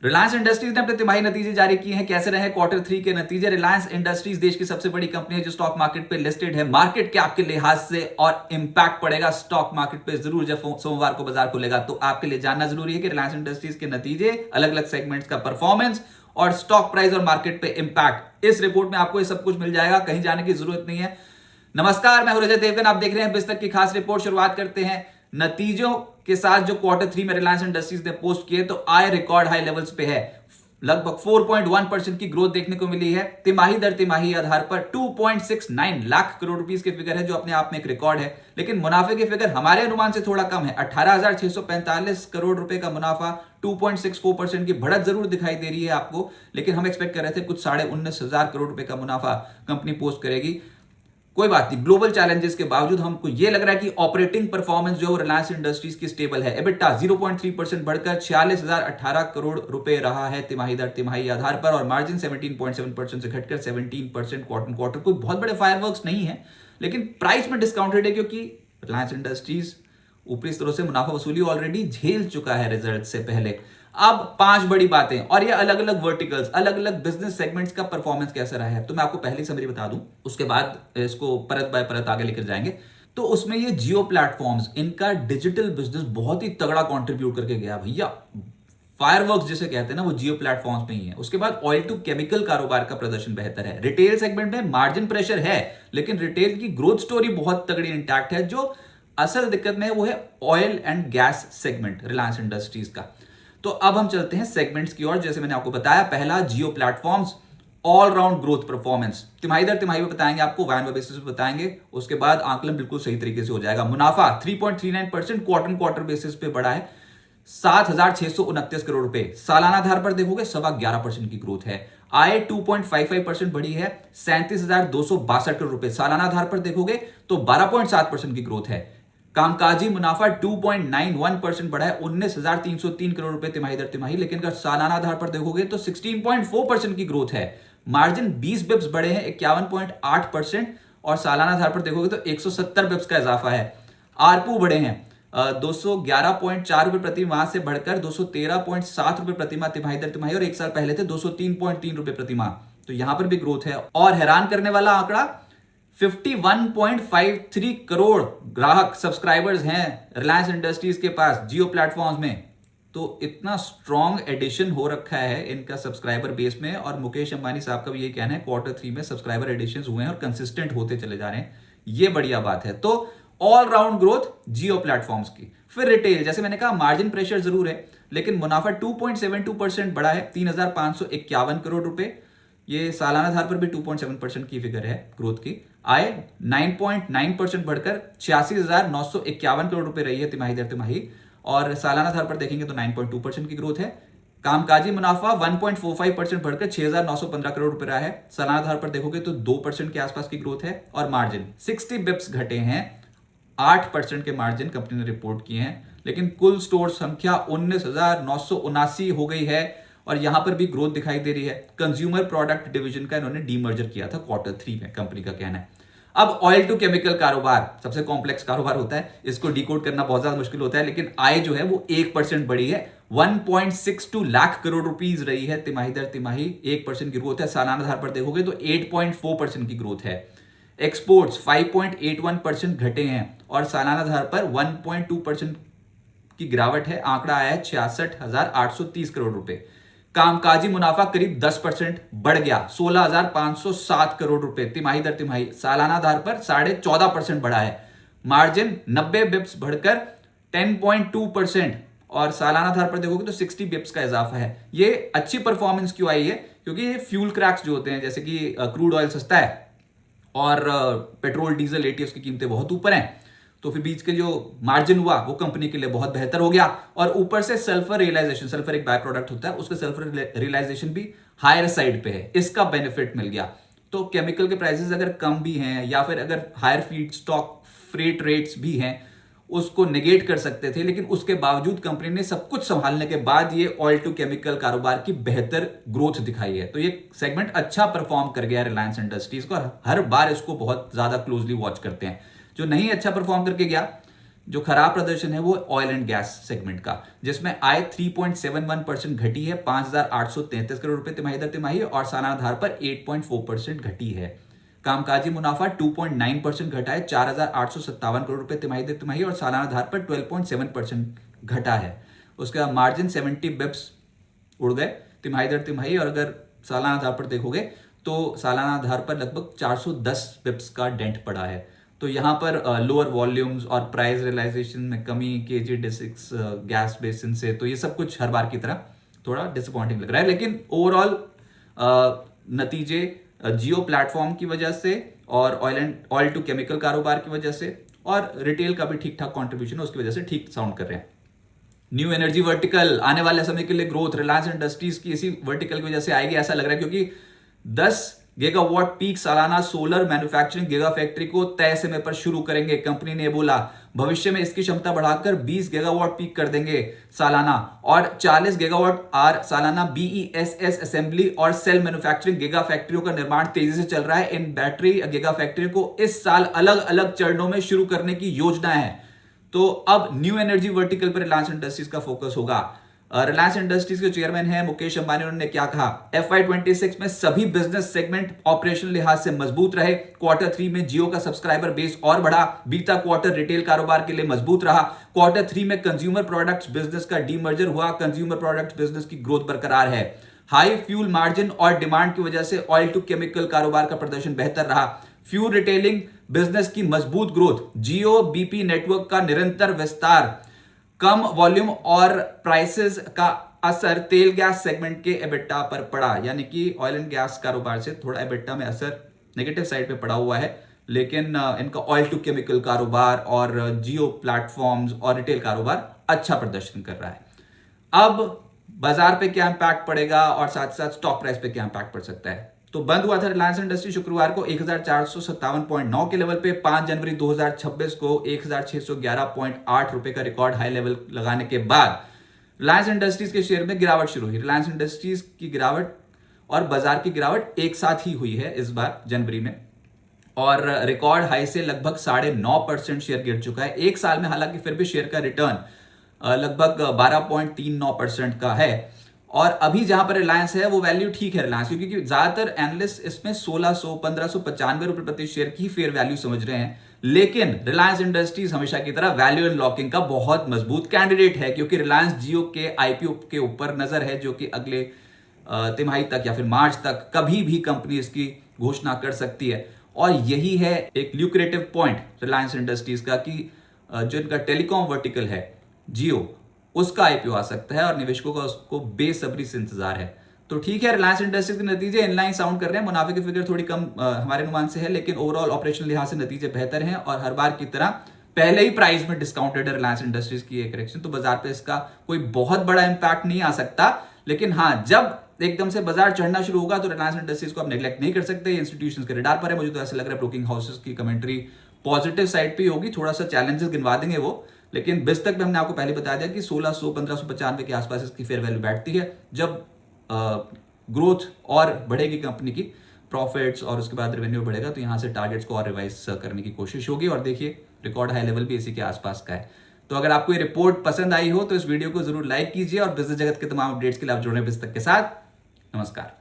Reliance industries ने अपने तिमाही नतीजे जारी किए हैं। कैसे रहे क्वार्टर 3 के नतीजे? रिलायंस इंडस्ट्रीज देश की सबसे बड़ी कंपनी है जो स्टॉक मार्केट पे लिस्टेड है। मार्केट कैप के लिहाज से और इंपैक्ट पड़ेगा स्टॉक मार्केट पे जरूर जब सोमवार को बाजार खुलेगा। तो आपके लिए जानना जरूरी है कि रिलायंस इंडस्ट्रीज के नतीजे, अलग अलग सेगमेंट्स का परफॉर्मेंस और स्टॉक प्राइस और मार्केट पे इंपैक्ट, इस रिपोर्ट में आपको ये सब कुछ मिल जाएगा, कहीं जाने की जरूरत नहीं है। नमस्कार, मैं हूं रजत देवगन, आप देख रहे हैं बिस्तक की खास रिपोर्ट। शुरुआत करते हैं नतीजों के साथ जो क्वार्टर 3 में रिलायंस इंडस्ट्रीज ने पोस्ट किए। तो आय रिकॉर्ड हाई लेवल्स पे है, लगभग 4.1% की ग्रोथ देखने को मिली है। तिमाही दर तिमाही आधार पर 2.69 लाख करोड़ रुपीस के फिगर है, जो अपने आप में एक रिकॉर्ड है। लेकिन मुनाफे के फिगर हमारे अनुमान से थोड़ा कम है। 18,645 करोड़ रुपए का मुनाफा, 2.64% की बढ़त जरूर दिखाई दे रही है आपको, लेकिन हम एक्सपेक्ट कर रहे थे कुछ 19,500 करोड़ रुपए का मुनाफा कंपनी पोस्ट करेगी। कोई बात नहीं, ग्लोबल चैलेंजेस के बावजूद हमको यह लग रहा है कि ऑपरेटिंग परफॉर्मेंस जो रिलायंस इंडस्ट्रीज की स्टेबल है। एबिटा 0.3% बढ़कर 46,018 करोड़ रुपए रहा है तिमाही दर तिमाही आधार पर, और मार्जिन 17.7% से घटकर 17% क्वार्टर क्वार्टर। कोई बहुत बड़े फायरवर्क्स नहीं है, लेकिन प्राइस में डिस्काउंटेड है क्योंकि रिलायंस इंडस्ट्रीज ऊपरी स्तरों से मुनाफा वसूली ऑलरेडी झेल चुका है रिजल्ट से पहले। अब 5 बड़ी बातें, और ये अलग अलग वर्टिकल्स, अलग अलग बिजनेस सेगमेंट्स का परफॉर्मेंस कैसा रहा है। तो मैं आपको पहली समरी बता दूं, उसके बाद इसको परत बाय परत आगे लेकर जाएंगे। तो उसमें ये जियो प्लेटफॉर्म्स, इनका डिजिटल बिजनेस बहुत ही तगड़ा कंट्रीब्यूट करके गया भैया। फायरवर्क्स जिसे कहते हैं ना, वो जियो प्लेटफॉर्म्स में ही है। उसके बाद ऑयल टू केमिकल कारोबार का प्रदर्शन बेहतर है। रिटेल सेगमेंट में मार्जिन प्रेशर है, लेकिन रिटेल की ग्रोथ स्टोरी बहुत तगड़ी इंटैक्ट है। जो असल दिक्कत में है वो है oil and gas segment Reliance industries का। तो अब हम चलते हैं सेगमेंट्स की ओर। जैसे मैंने आपको बताया, पहला Jio platforms, all round growth performance. तिमाही दर तिमाही में बताएंगे आपको, वायन बेसिस पे बताएंगे, उसके बाद आंकलन बिल्कुल सही तरीके से हो जाएगा। मुनाफा 3.39% क्वार्टर क्वार्टर बेसिस पे बढ़ा है, 7,629 करोड़ रुपए। सालाना आधार पर देखोगे 11.25% की ग्रोथ है। आय 2.55% बढ़ी है, 37,262 करोड़ रुपए। सालाना आधार पर देखोगे तो 12.7% की ग्रोथ है। कामकाजी मुनाफा 2.91% बढ़ा है, 19,303 करोड़ रुपए तिमाही दर तिमाही। लेकिन अगर सालाना आधार पर देखोगे तो 16.4% की ग्रोथ है। मार्जिन 20 बिप्स बढ़े हैं, 51.8%, और सालाना आधार पर देखोगे तो 170 बिप्स का इजाफा है। आरपू बढ़े हैं 211.4 रुपए प्रति माह से बढ़कर 213.7 रुपए प्रति माह तिमाही दर तिमाही, और एक साल पहले थे 203.3 रुपए प्रति माह। तो यहां पर भी ग्रोथ है। और हैरान करने वाला आंकड़ा, 51.53 करोड़ ग्राहक सब्सक्राइबर्स हैं रिलायंस इंडस्ट्रीज के पास जियो प्लेटफॉर्म्स में। तो इतना स्ट्रॉन्ग एडिशन हो रखा है इनका सब्सक्राइबर बेस में। और मुकेश अंबानी साहब का भी ये कहना है, क्वार्टर 3 में सब्सक्राइबर एडिशन हुए हैं और कंसिस्टेंट होते चले जा रहे हैं। ये बढ़िया बात है। तो ऑल राउंड ग्रोथ जियो प्लेटफॉर्म्स की। फिर रिटेल, जैसे मैंने कहा, मार्जिन प्रेशर जरूर है, लेकिन मुनाफा 2.72% बढ़ा है, 3,551 करोड़ रुपए। ये सालाना आधार पर भी 2.7% की फिगर है ग्रोथ की। आय 9.9% बढ़कर 86,951 करोड़ रुपए रही है तिमाही दर तिमाही, और सालाना आधार पर देखेंगे तो 9.2% की ग्रोथ है। कामकाजी मुनाफा 1.45% बढ़कर 6,915 करोड़ रुपए रहा है। सालाना आधार पर देखोगे तो 2% के आसपास की ग्रोथ है। और मार्जिन 60 बिप्स घटे हैं, 8% के मार्जिन कंपनी ने रिपोर्ट किए हैं। लेकिन कुल स्टोर संख्या 19,979 हो गई है, और यहां पर भी ग्रोथ दिखाई दे रही है। कंज्यूमर प्रोडक्ट डिवीजन का इन्होंने डीमर्जर किया था क्वार्टर 3 में, कंपनी का कहना है। अब ऑयल टू केमिकल कारोबार सबसे कॉम्प्लेक्स कारोबार होता है, इसको डिकोड करना बहुत ज्यादा मुश्किल होता है। लेकिन आय जो है वो 1% बढ़ी है, 1.62 लाख करोड़ रुपीस रही है तिमाही दर तिमाही, 1% की ग्रोथ है। सालाना आधार पर देखोगे तो 8.4% की ग्रोथ है। एक्सपोर्ट्स 5.81% घटे हैं, और सालाना आधार पर 1.2% की गिरावट है। आंकड़ा आया है 66,830 करोड़ रुपए। कामकाजी मुनाफा करीब 10% बढ़ गया, 16,507 करोड़ रुपए तिमाही दर तिमाही। सालाना आधार पर 14.5% बढ़ा है। मार्जिन 90 बिप्स बढ़कर 10.2%, और सालाना आधार पर देखोगे तो 60 बिप्स का इजाफा है। ये अच्छी परफॉर्मेंस क्यों आई है? क्योंकि ये फ्यूल क्रैक्स जो होते हैं, जैसे कि क्रूड ऑयल सस्ता है और पेट्रोल डीजल एटीएफ की कीमतें बहुत ऊपर हैं, तो फिर बीच के जो मार्जिन हुआ वो कंपनी के लिए बहुत बेहतर हो गया। और ऊपर से सल्फर रियलाइजेशन, सल्फर एक बाय प्रोडक्ट होता है, उसका सल्फर रियलाइजेशन भी हायर साइड पे है, इसका बेनिफिट मिल गया। तो केमिकल के प्राइसेस अगर कम भी हैं, या फिर अगर higher feed stock freight rates भी हैं, उसको नेगेट कर सकते थे। लेकिन उसके बावजूद कंपनी ने सब कुछ संभालने के बाद ये ऑयल टू केमिकल कारोबार की बेहतर ग्रोथ दिखाई है। तो ये सेगमेंट अच्छा परफॉर्म कर गया रिलायंस इंडस्ट्रीज को, और हर बार इसको बहुत ज्यादा क्लोजली वॉच करते हैं। जो नहीं अच्छा परफॉर्म करके गया, जो खराब प्रदर्शन है वो ऑयल एंड गैस सेगमेंट का, जिसमें आय 3.71% घटी है 5,833 करोड़ रुपए तिमाही दर तिमाही, और सालाना आधार पर 8.4% घटी है। कामकाजी मुनाफा 2.9% घटा है 4,857 करोड़ रुपए तिमाही दर तिमाही, और सालाना आधार पर 12.7% घटा है। उसका मार्जिन 70 बिप्स उड़ गए तिमाही दर तिमाही, और अगर सालाना आधार पर देखोगे तो सालाना आधार पर लगभग 410 बिप्स का डेंट पड़ा है। तो यहाँ पर लोअर वॉल्यूम्स और प्राइस रियलाइजेशन में कमी KG-D6 गैस बेसिन से, तो ये सब कुछ हर बार की तरह थोड़ा डिसअपॉइंटिंग लग रहा है। लेकिन ओवरऑल नतीजे जियो प्लेटफॉर्म की वजह से और ऑयल टू केमिकल कारोबार की वजह से और रिटेल का भी ठीक ठाक कॉन्ट्रीब्यूशन है, उसकी वजह से ठीक साउंड कर रहे हैं। न्यू एनर्जी वर्टिकल आने वाले समय के लिए ग्रोथ रिलायंस इंडस्ट्रीज की इसी वर्टिकल की वजह से आएगी ऐसा लग रहा है, क्योंकि 10 गीगावाट पीक सालाना सोलर मैन्युफैक्चरिंग गीगा फैक्ट्री को तय समय पर शुरू करेंगे। कंपनी ने बोला भविष्य में इसकी क्षमता बढ़ाकर 20 गीगावाट पीक कर देंगे सालाना, और 40 गीगावाट आर सालाना BESS असेंबली और सेल मैन्युफैक्चरिंग गीगा फैक्ट्रियों का निर्माण तेजी से चल रहा है। इन बैटरी गीगा फैक्ट्री को इस साल अलग अलग चरणों में शुरू करने की योजना है। तो अब न्यू एनर्जी वर्टिकल पर रिलायंस इंडस्ट्रीज का फोकस होगा। रिलायंस इंडस्ट्रीज के चेयरमैन हैं मुकेश अंबानी, उन्होंने क्या कहा, FY26 में सभी बिजनेस सेगमेंट ऑपरेशनल लिहाज से मजबूत रहे। Q3 में जियो का सब्सक्राइबर बेस और बढ़ा। बीता क्वार्टर रिटेल कारोबार के लिए मजबूत रहा। Q3 में कंज्यूमर प्रोडक्ट्स बिजनेस का डीमर्जर हुआ। कंज्यूमर प्रोडक्ट्स बिजनेस की ग्रोथ बरकरार है। हाई फ्यूल मार्जिन और डिमांड की वजह से ऑयल टू केमिकल कारोबार का प्रदर्शन बेहतर रहा। फ्यूल रिटेलिंग बिजनेस की मजबूत ग्रोथ, जियो BP नेटवर्क का निरंतर विस्तार, कम वॉल्यूम और प्राइसेस का असर तेल गैस सेगमेंट के एबिटा पर पड़ा। यानी कि ऑयल एंड गैस कारोबार से थोड़ा एबिटा में असर नेगेटिव साइड पे पड़ा हुआ है, लेकिन इनका ऑयल टू केमिकल कारोबार और जियो प्लेटफॉर्म्स और रिटेल कारोबार अच्छा प्रदर्शन कर रहा है। अब बाजार पे क्या इंपैक्ट पड़ेगा और साथ साथ स्टॉक प्राइस पे क्या इंपैक्ट पड़ सकता है। तो बंद हुआ था रिलायंस इंडस्ट्री शुक्रवार को 1457.9 के लेवल पे। 5 जनवरी 2026 को 1611.8 रुपए का रिकॉर्ड हाई लेवल लगाने के बाद रिलायंस इंडस्ट्रीज के शेयर में गिरावट शुरू हुई। रिलायंस इंडस्ट्रीज की गिरावट और बाजार की गिरावट एक साथ ही हुई है इस बार जनवरी में, और रिकॉर्ड हाई से लगभग 9.5% शेयर गिर चुका है एक साल में। हालांकि फिर भी शेयर का रिटर्न लगभग 12.39% का है, और अभी जहां पर रिलायंस है वो वैल्यू ठीक है रिलायंस, क्योंकि ज्यादातर एनालिस्ट इसमें 1600-1595 रुपए प्रति शेयर की फेयर वैल्यू समझ रहे हैं। लेकिन रिलायंस इंडस्ट्रीज हमेशा की तरह वैल्यू अनलॉकिंग का बहुत मजबूत कैंडिडेट है, क्योंकि रिलायंस जियो के IPO के ऊपर नजर है, जो कि अगले तिमाही तक या फिर मार्च तक कभी भी कंपनी इसकी घोषणा कर सकती है। और यही है एक ल्यूक्रेटिव पॉइंट रिलायंस इंडस्ट्रीज का, कि जो इनका टेलीकॉम वर्टिकल है जियो, उसका IPO आ सकता है और निवेशकों का उसको बेसब्री से इंतजार है। तो ठीक है, रिलायंस इंडस्ट्रीज के नतीजे इनलाइन साउंड कर रहे हैं। मुनाफे की फिगर थोड़ी कम हमारे अनुमान से है, लेकिन ओवरऑल ऑपरेशनल लिहाज से नतीजे बेहतर हैं, और हर बार की तरह पहले ही प्राइस में डिस्काउंटेड है रिलायंस इंडस्ट्रीज की एक करेक्शन। तो बाजार पे इसका कोई बहुत बड़ा इंपैक्ट नहीं आ सकता, लेकिन हाँ, जब एकदम से बाजार चढ़ना शुरू होगा तो रिलायंस इंडस्ट्रीज को आप नेग्लेक्ट नहीं कर सकते। इंस्टीट्यूशंस के रडार पर है। मुझे तो ऐसा लग रहा है ब्रोकिंग हाउसेस की कमेंट्री पॉजिटिव साइड पे होगी। थोड़ा सा चैलेंजेस गिनवा देंगे वो, लेकिन बिज तक में हमने आपको पहले बता दिया कि 1600-1595 के आसपास इसकी फेयर वैल्यू बैठती है। जब ग्रोथ और बढ़ेगी कंपनी की प्रॉफिट्स और उसके बाद रेवेन्यू बढ़ेगा, तो यहां से टारगेट्स को और रिवाइज करने की कोशिश होगी। और देखिए, रिकॉर्ड हाई लेवल भी इसी के आसपास का है। तो अगर आपको ये रिपोर्ट पसंद आई हो तो इस वीडियो को जरूर लाइक कीजिए, और बिजनेस जगत के तमाम अपडेट्स के लिए आप जुड़े बिज तक के साथ। नमस्कार।